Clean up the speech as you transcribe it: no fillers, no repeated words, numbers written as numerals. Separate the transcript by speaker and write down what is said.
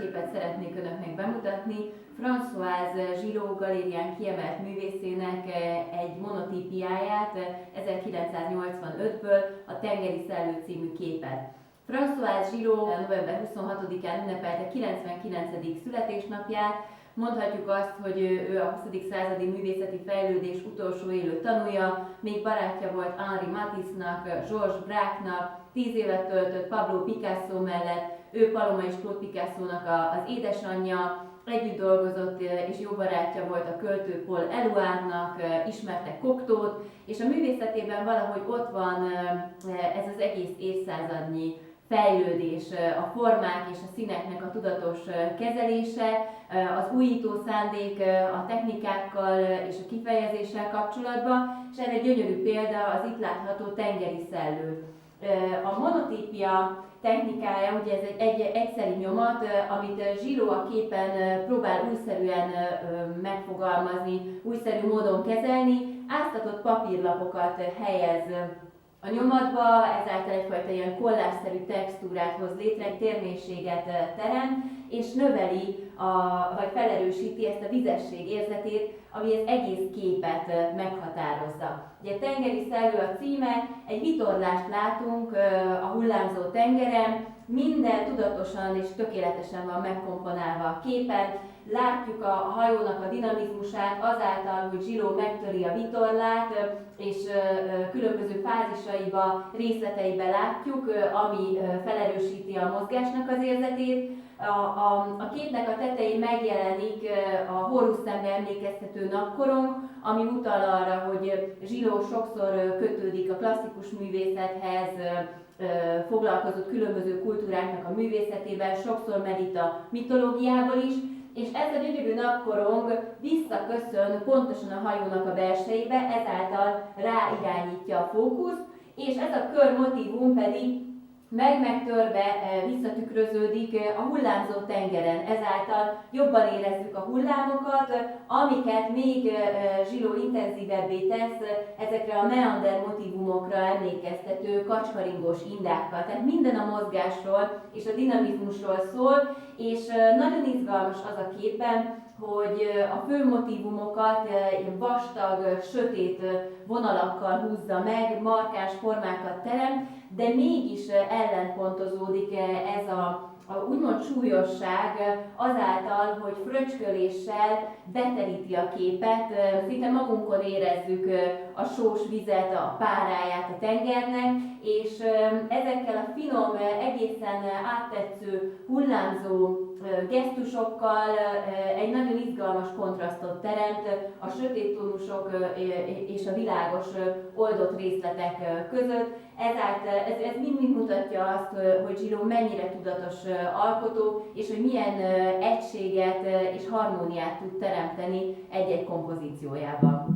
Speaker 1: képet szeretnék önöknek bemutatni. Françoise Gillot galérián kiemelt művészének egy monotípiáját 1985-ből, a Tengeri Szellő című képet. Françoise Gillot november 26-án ünnepelte 99. születésnapját. Mondhatjuk azt, hogy ő a 20. századi művészeti fejlődés utolsó élő tanúja, még barátja volt Henri Matisse-nak, Georges Braque-nak, 10 évet töltött Pablo Picasso mellett, ő Paloma és Claude Picasso-nak az édesanyja, együtt dolgozott és jó barátja volt a költő Paul Éluardnak, ismerte Cocteau-t, és a művészetében valahogy ott van ez az egész évszázadnyi fejlődés, a formák és a színeknek a tudatos kezelése, az újító szándék a technikákkal és a kifejezéssel kapcsolatban, és erre egy gyönyörű példa az itt látható Tengeri Szellő. A monotípia technikája, ugye ez egy egyszeri nyomat, amit Gillot a képen próbál újszerűen megfogalmazni, újszerű módon kezelni, áztatott papírlapokat helyez a nyomatba, ezáltal egyfajta ilyen kollásszerű textúrát hoz létre, egy térmélyiséget teremt, és növeli, vagy felerősíti ezt a vizesség érzetét, ami az egész képet meghatározza. Ugye Tengeri Szellő a címe, egy vitorlást látunk a hullámzó tengeren, minden tudatosan és tökéletesen van megkomponálva a képen. Látjuk a hajónak a dinamizmusát azáltal, hogy Gillot megtöri a vitorlát, és különböző fázisaiba, részleteibe látjuk, ami felerősíti a mozgásnak az érzetét. A képnek a tetején megjelenik a Horus szemre emlékeztető napkorong, ami utal arra, hogy Gillot sokszor kötődik a klasszikus művészethez, foglalkozott különböző kultúráknak a művészetében, sokszor medit a mitológiából is, és ez a gyönyörű napkorong visszaköszön pontosan a hajónak a belsejébe, ezáltal ráirányítja a fókuszt, és ez a körmotívum pedig megtörve visszatükröződik a hullámzó tengeren, ezáltal jobban érezzük a hullámokat, amiket még Gillot intenzívebbé tesz ezekre a meander motívumokra emlékeztető kacskaringós indákkal. Tehát minden a mozgásról és a dinamizmusról szól, és nagyon izgalmas az a képben, hogy a fő motívumokat vastag, sötét vonalakkal húzza meg, markáns formákat teremt, de mégis ellenpontozódik ez a úgymond súlyosság azáltal, hogy fröcsköléssel beteríti a képet, szinte magunkon érezzük a sós vizet, a páráját a tengernek, és ezekkel a finom, egészen áttetsző, hullámzó gesztusokkal egy nagyon izgalmas kontrasztot teremt a sötét tónusok és a világos oldott részletek között. Ez mind mutatja azt, hogy Gillot mennyire tudatos alkotó, és hogy milyen egységet és harmóniát tud teremteni egy-egy kompozíciójában.